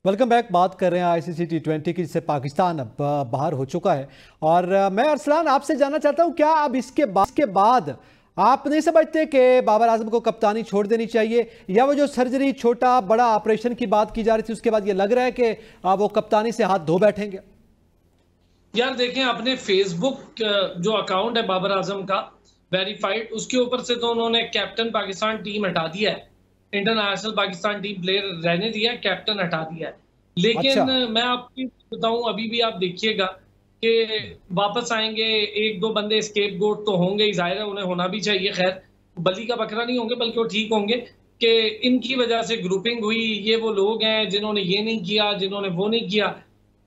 Welcome back. बात कर रहे हैं आईसीसी T20 की, जिससे पाकिस्तान अब बाहर हो चुका है। और मैं अरसलान आपसे जानना चाहता हूं, क्या अब इसके बाद आप नहीं समझते कि बाबर आजम को कप्तानी छोड़ देनी चाहिए, या वो जो सर्जरी छोटा बड़ा ऑपरेशन की बात की जा रही थी उसके बाद ये लग रहा है कि वो कप्तानी से हाथ धो बैठेंगे? यार देखें, अपने फेसबुक जो अकाउंट है बाबर आजम का वेरीफाइड, उसके ऊपर से तो उन्होंने कैप्टन पाकिस्तान टीम हटा दिया है। इंटरनेशनल पाकिस्तान टीम प्लेयर रहने दिया है, कैप्टन हटा दिया है। अच्छा। लेकिन मैं आपको बताऊं, अभी भी आप देखिएगा कि वापस आएंगे। एक दो बंदे स्केप गोट तो होंगे ही, जाहिर है उन्हें होना भी चाहिए। खैर, बली का बकरा नहीं होंगे, बल्कि वो ठीक होंगे कि इनकी वजह से ग्रुपिंग हुई। ये वो लोग हैं जिन्होंने ये नहीं किया, जिन्होंने वो नहीं किया।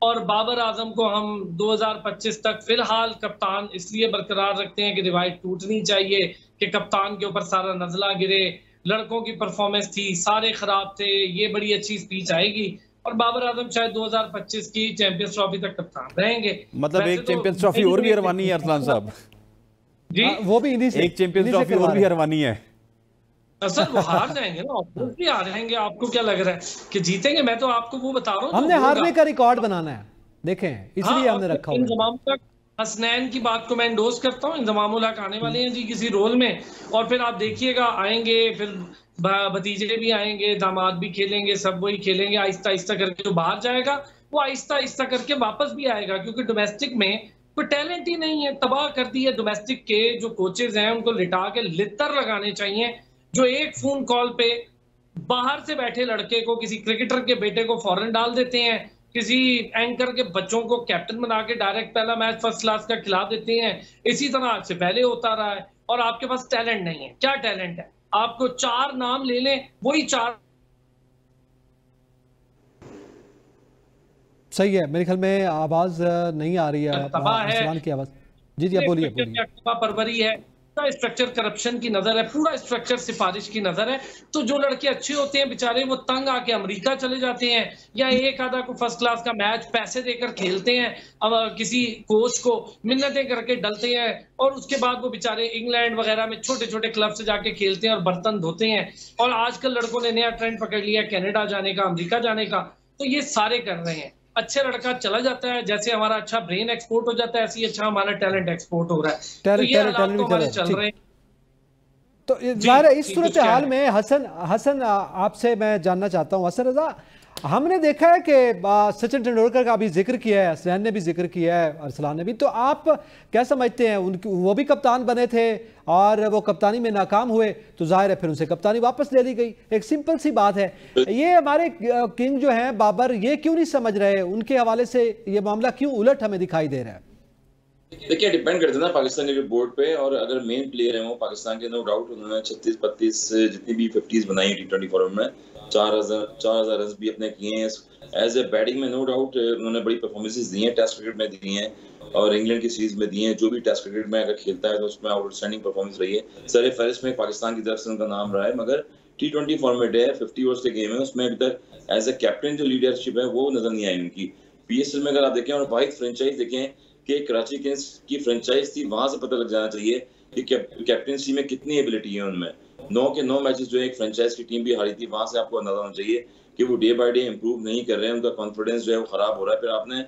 और बाबर आजम को हम 2025 तक फिलहाल कप्तान इसलिए बरकरार रखते हैं कि रिवायत टूटनी चाहिए कि कप्तान के ऊपर सारा नजला गिरे। लड़कों की परफॉर्मेंस थी, सारे खराब थे, ये बड़ी अच्छी स्पीच आएगी और बाबर आजम शायद 2025 की चैंपियंस ट्रॉफी तक कप्तान रहेंगे। मतलब वैसे एक तो चैंपियंस ट्रॉफी और भी हरवानी है अरसलान साहब जी। वो भी इन्हीं से एक चैंपियंस ट्रॉफी और भी हरवानी है। सर वो हार जाएंगे ना, ऑब्वियसली हार जाएंगे। आपको क्या लग रहा है कि जीतेंगे? मैं तो आपको वो बता रहा हूँ हमने जो होगा। हारने का रिकॉर्ड बनाना है, देखें, इसलिए हाँ, हमने और रखा हुआ है। इंजमाम तक हसनैन की बात को मैं एंडोर्स करता हूँ। इंजमामुल हक आने वाले हैं जी किसी रोल में, और फिर आप देखिएगा आएंगे, फिर भतीजे भी आएंगे, दामाद भी खेलेंगे, सब वही खेलेंगे। आहिस्ता आहिस्ता करके जो बाहर जाएगा वो आहिस्ता आहिस्ता करके वापस भी आएगा, क्योंकि डोमेस्टिक में कोई टैलेंट ही नहीं है। तबाह कर दी है डोमेस्टिक के जो कोचेज हैं, उनको लिटा के लित्तर लगाने चाहिए। जो एक फोन कॉल पे बाहर से बैठे लड़के को, किसी क्रिकेटर के बेटे को फॉरेन डाल देते हैं, किसी एंकर के बच्चों को कैप्टन बना के डायरेक्ट पहला मैच फर्स्ट क्लास का खिला देते हैं। इसी तरह आज से पहले होता रहा है। और आपके पास टैलेंट नहीं है। क्या टैलेंट है? आपको चार नाम ले लें, वही चार। सही है, मेरे ख्याल में आवाज नहीं आ रही है तबाह है, अरसलान की आवाज। जी जी, आप बोलिए बोलिए। परवरी है, पूरा स्ट्रक्चर करप्शन की नजर है, पूरा स्ट्रक्चर सिफारिश की नजर है। तो जो लड़के अच्छे होते हैं बेचारे, वो तंग आके अमेरिका चले जाते हैं, या एक आधा को फर्स्ट क्लास का मैच पैसे देकर खेलते हैं, अब किसी कोच को मिन्नतें करके डलते हैं, और उसके बाद वो बेचारे इंग्लैंड वगैरह में छोटे छोटे क्लब से जाके खेलते हैं और बर्तन धोते हैं। और आजकल लड़कों ने नया ट्रेंड पकड़ लिया कनाडा जाने का, अमेरिका जाने का। तो ये सारे कर रहे हैं। अच्छा लड़का चला जाता है, जैसे हमारा अच्छा ब्रेन एक्सपोर्ट हो जाता है, ऐसे ही अच्छा हमारा टैलेंट एक्सपोर्ट हो रहा है। तो ये हालात तो हमारे चल रहे हैं। तो जाहिर है इस सूरत हाल में हसन आपसे मैं जानना चाहता हूं, हसन रजा, हमने देखा है कि सचिन तेंदुलकर का भी जिक्र किया है, हसनैन ने भी जिक्र किया है, अरसलान ने भी। तो आप क्या समझते हैं, उनकी वो भी कप्तान बने थे और वो कप्तानी में नाकाम हुए, तो जाहिर है फिर उनसे कप्तानी वापस ले ली गई। एक सिंपल सी बात है। ये हमारे किंग जो हैं बाबर, ये क्यों नहीं समझ रहे? उनके हवाले से ये मामला क्यों उलट हमें दिखाई दे रहा है? देखिए, डिपेंड करता है ना पाकिस्तान के बोर्ड पे। और अगर मेन प्लेयर है वो पाकिस्तान के, नो डाउट उन्होंने 36-32 जितनी भी 50s बनाई T20 फॉर्मेट में, 4000 रन भी अपने किए हैं। एज ए बैटिंग में नो डाउट उन्होंने बड़ी परफॉर्मेंसेस दी हैं, टेस्ट क्रिकेट में दी हैं और इंग्लैंड की सीरीज में दी हैं। जो भी टेस्ट क्रिकेट में अगर खेलता है तो उसमें आउटस्टैंडिंग परफॉर्मेंस रही है। सर फहरिस्त में पाकिस्तान की तरफ से उनका नाम रहा है। मगर T20 फॉर्मेट है, 50 ओवर्स के गेम है, उसमें अभी तक एज ए कैप्टन जो लीडरशिप है वो नजर नहीं आई उनकी। PSL में अगर आप देखें और वाहिद फ्रेंचाइज देखें कि कराची किंग्स की फ्रेंचाइज थी, वहां से पता लग जाना चाहिए कि कैप्टनसी में कितनी एबिलिटी है उनमें। 9 के 9 मैचेस जो एक फ्रेंचाइज की टीम भी हारी थी, वहां से आपको अंदाजा होना चाहिए कि वो डे बाय डे इंप्रूव नहीं कर रहे हैं, उनका कॉन्फिडेंस जो है वो खराब हो रहा है। फिर आपने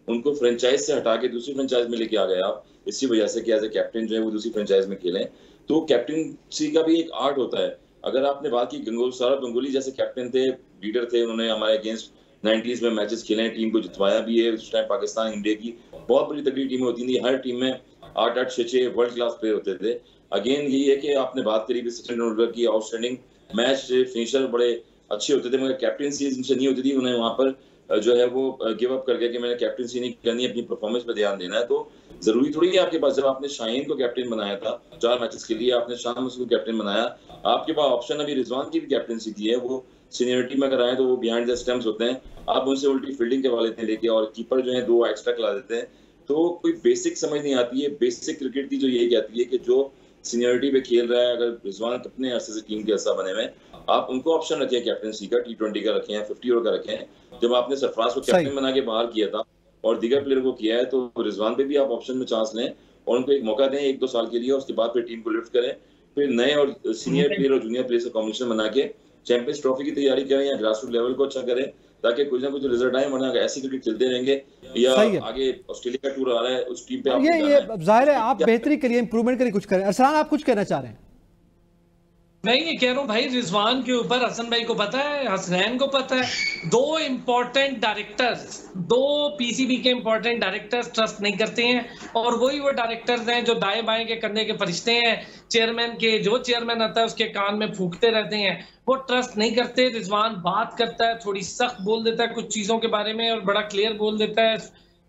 उनको फ्रेंचाइज से हटा के दूसरी फ्रेंचाइज में लेके आ गए आप, इसी वजह से कि एज ए कैप्टन जो है वो दूसरी फ्रेंचाइज में खेलें। तो कैप्टनसी का भी एक आर्ट होता है। अगर आपने बात की सौरभ गंगुली जैसे कैप्टन थे, लीडर थे, उन्होंने हमारे अगेंस्ट 90s में मैचेस खेले हैं, टीम को जितवाया भी है। उस टाइम पाकिस्तान इंडिया की बहुत बड़ी तगड़ी टीमें होती थी, हर टीम में 8-8, 6-6 वर्ल्ड क्लास प्लेयर होते थे। अगेन यही है कि आपने बात करी भी सचिन तेंदुलकर की, आउटस्टैंडिंग मैच फिनिशर बड़े अच्छे होते थे, मगर कैप्टनसी जिनसे नहीं होती थी, उन्हें वहां पर जो है वो गिव अप कर गया कि मैंने कैप्टनसी नहीं करनी, अपनी परफॉर्मेंस पर ध्यान देना है। तो जरूरी थोड़ी है आपके पास, जब आपने शाहीन को कैप्टन बनाया था 4 मैचेस के लिए, आपने शान मसूद को कैप्टन बनाया, आपके पास ऑप्शन अभी रिजवान की भी कैप्टनसी की है। वो सीनियरिटी में अगर आए तो वो बिहाइंड द स्टंप्स होते हैं, आप उनसे उल्टी फील्डिंग करवा लेते हैं लेके, और कीपर जो है 2 एक्स्ट्रा खिला देते हैं। तो कोई बेसिक समझ नहीं आती है। बेसिक क्रिकेट की जो यही कहती है कि जो सीनियरिटी पे खेल रहा है, अगर रिजवान कितने अरसे से टीम के हिस्सा बने हुए, आप उनको ऑप्शन रखें कैप्टनसी का, T20 का रखें, 50 ओवर का रखें। जब आपने सरफराज को कैप्टन बना के बाहर किया था और दीगर प्लेयर को किया है, तो रिजवान पे भी आप ऑप्शन में चांस लें और उनको एक मौका दें 1-2 साल के लिए, उसके बाद फिर टीम को लिफ्ट करें। फिर नए और सीनियर प्लेयर और जूनियर प्लेयर से कॉम्बिनेशन बना के चैंपियंस ट्रॉफी की तैयारी करें या ग्रासरूट लेवल को अच्छा करें, ताकि कुछ ना कुछ रिजल्ट आए, वरना ऐसी क्रिकेट चलते रहेंगे या आगे ऑस्ट्रेलिया का टूर आ रहा है उस टीम पे ये जाहिर है आप बेहतरी के लिए, इंप्रूवमेंट के लिए कुछ करें। अरसलान, आप कुछ कहना चाह रहे हैं? मैं ये कह रहा हूँ भाई, रिजवान के ऊपर हसन भाई को पता है, हसनैन को पता है, दो इंपॉर्टेंट डायरेक्टर्स, दो पीसीबी के इंपॉर्टेंट डायरेक्टर्स ट्रस्ट नहीं करते हैं, और वही वो डायरेक्टर्स हैं जो दाएं बाएं के कंधे के फरिश्ते हैं, चेयरमैन के, जो चेयरमैन आता है उसके कान में फूंकते रहते हैं, वो ट्रस्ट नहीं करते। रिजवान बात करता है, थोड़ी सख्त बोल देता है कुछ चीजों के बारे में और बड़ा क्लियर बोल देता है।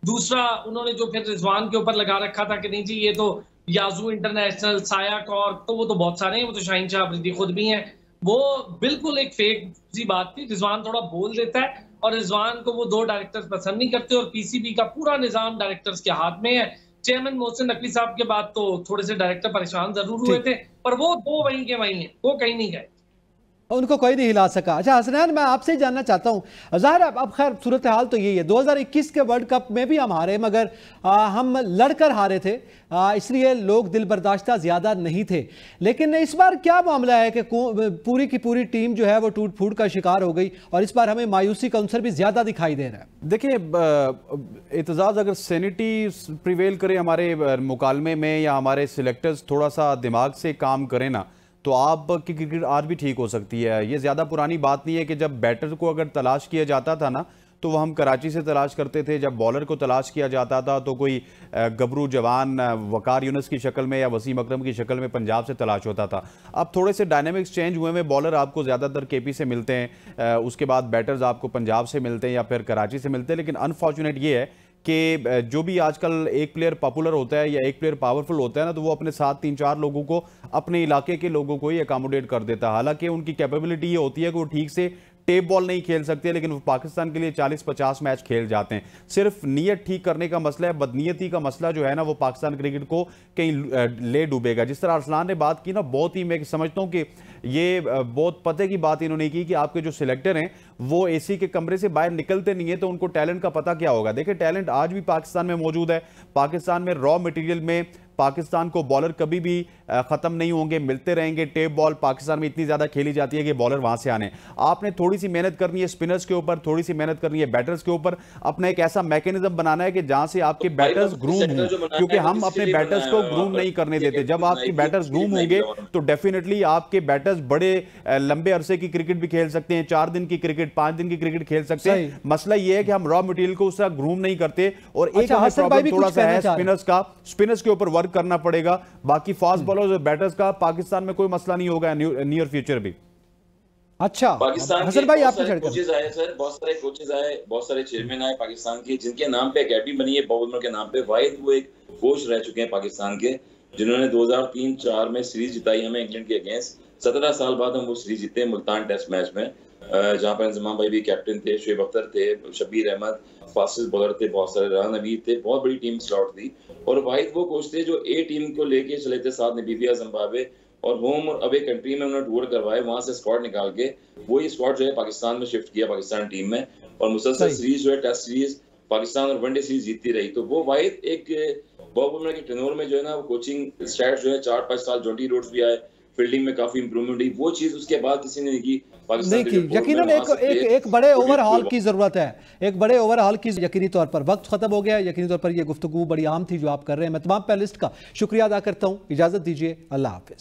दूसरा, उन्होंने जो फिर रिजवान के ऊपर लगा रखा था कि नहीं जी ये तो याजू इंटरनेशनल, साया कौर, तो वो तो बहुत सारे हैं, वो तो शाहीन शाह अफरीदी खुद भी हैं, वो बिल्कुल एक फेक सी बात थी। रिजवान थोड़ा बोल देता है और रिजवान को वो दो डायरेक्टर्स पसंद नहीं करते, और पीसीबी का पूरा निजाम डायरेक्टर्स के हाथ में है। चेयरमैन मोहसिन नकवी साहब के बाद तो थोड़े से डायरेक्टर परेशान जरूर हुए थे, पर वो दो वहीं के वहीं हैं, वो कहीं नहीं गए, उनको कोई नहीं हिला सका। अच्छा हसनैन, मैं आपसे जानना चाहता हूँ, ज़ाहिर अब खैर सूरत हाल तो यही है, 2021 के वर्ल्ड कप में भी हम हारे, मगर हम लड़कर हारे थे, इसलिए लोग दिल बर्दाश्ता ज़्यादा नहीं थे। लेकिन इस बार क्या मामला है कि पूरी की पूरी टीम जो है वो टूट फूट का शिकार हो गई, और इस बार हमें मायूसी का अंसर भी ज़्यादा दिखाई दे रहा है। देखिए, एतजाज़ अगर सैनिटी प्रिवेल करे हमारे मुकालमे में, या हमारे सिलेक्टर्स थोड़ा सा दिमाग से काम करें ना, तो आपकी क्रिकेट आज भी ठीक हो सकती है। ये ज़्यादा पुरानी बात नहीं है कि जब बैटर को अगर तलाश किया जाता था ना, तो वो हम कराची से तलाश करते थे, जब बॉलर को तलाश किया जाता था तो कोई गबरू जवान वकार यूनुस की शक्ल में या वसीम अकरम की शक्ल में पंजाब से तलाश होता था। अब थोड़े से डायनेमिक्स चेंज हुए में बॉलर आपको ज़्यादातर केपी से मिलते हैं, उसके बाद बैटर्स आपको पंजाब से मिलते हैं या फिर कराची से मिलते हैं। लेकिन अनफॉर्चुनेट ये है कि जो भी आजकल एक प्लेयर पॉपुलर होता है या एक प्लेयर पावरफुल होता है ना, तो वो अपने साथ 3-4 लोगों को, अपने इलाके के लोगों को ही अकोमोडेट कर देता है। हालांकि उनकी कैपेबिलिटी ये होती है कि वो ठीक से टेप बॉल नहीं खेल सकते, लेकिन वो पाकिस्तान के लिए 40-50 मैच खेल जाते हैं। सिर्फ नीयत ठीक करने का मसला है, बदनीयती का मसला जो है ना, वो पाकिस्तान क्रिकेट को कहीं ले डूबेगा। जिस तरह अरसलान ने बात की ना, बहुत ही मैं समझता हूँ कि ये बहुत पते की बात इन्होंने की कि आपके जो सिलेक्टर हैं वो एसी के कमरे से बाहर निकलते नहीं है, तो उनको टैलेंट का पता क्या होगा। देखिए, टैलेंट आज भी पाकिस्तान में मौजूद है। पाकिस्तान में रॉ मटेरियल में पाकिस्तान को बॉलर कभी भी खत्म नहीं होंगे, मिलते रहेंगे। टेप बॉल पाकिस्तान में इतनी ज्यादा खेली जाती है कि बॉलर वहां से आने। आपने थोड़ी सी मेहनत करनी है स्पिनर्स के ऊपर, थोड़ी सी मेहनत करनी है बैटर्स के ऊपर, अपना एक ऐसा मैकेनिज्म बनाना है कि जहां से आपके बैटर्स ग्रूम हों, क्योंकि हम अपने बैटर्स को ग्रूम नहीं करने देते। जब आपके बैटर्स ग्रूम होंगे तो डेफिनेटली आपके बैटर्स बड़े लंबे अरसे की क्रिकेट भी खेल सकते हैं, 4 दिन की क्रिकेट, 5 दिन की क्रिकेट खेल सकते हैं। मसला ये है कि हम रॉ मटेरियल को उस तरह ग्रूम नहीं करते, और एक प्रॉब्लम थोड़ा सा है स्पिनर्स के ऊपर वर्क करना पड़ेगा। बाकी फास्ट बॉलर्स और बैटर्स का पाकिस्तान में कोई मसला नहीं होगा नियर फ्यूचर भी। अच्छा, पाकिस्तान हसन भाई, आपके कोचेस आए सर, बहुत सारे कोचेस आए, बहुत सारे चेयरमैन आए पाकिस्तान के, जिनके नाम पे अकेडमी बनी है बॉबल के नाम पे। वाहिद वो एक कोच रह चुके हैं पाकिस्तान के, जिन्होंने 2003-4 में सीरीज जिताई हमें इंग्लैंड के अगेंस्ट। 17 साल बाद हम वो सीरीज जीते मुल्तान टेस्ट मैच में, जहां पर इंजमाम भाई भी कैप्टन थे, शुएब अख्तर थे, शबीर अहमद फास्टेस्ट बॉलर थे, बहुत सारे राह नवीद थे, बहुत बड़ी टीम स्लॉट थी। और वाहिद वो कोच थे जो ए टीम को लेके चले थे, साथ नामीबिया, जिम्बाब्वे और होम और अवे कंट्री में उन्होंने टूर करवाए, वहां से स्क्वाड निकाल के वही स्क्वाड जो है पाकिस्तान में शिफ्ट किया, पाकिस्तान टीम में, और मुसलसल सीरीज जो है टेस्ट सीरीज पाकिस्तान और वनडे सीरीज जीतती रही। तो वो वाहिद एक बॉब बुमराह के टेन्योर में जो है ना, वो कोचिंग स्टैट्स जो है 4-5 साल जॉन्टी रोड्स भी आए, फील्डिंग में काफी इंप्रूवमेंट हुई, वो चीज उसके बाद किसी ने नहीं की। यकीनन एक बड़े ओवरहॉल की जरूरत है, एक बड़े ओवरहॉल की यकीनी तौर पर। वक्त खत्म हो गया, यकीनी तौर पर यह गुफ्तगू बड़ी आम थी जो आप कर रहे हैं। मैं तमाम पैनलिस्ट का शुक्रिया अदा करता हूं, इजाजत दीजिए, अल्लाह हाफिज।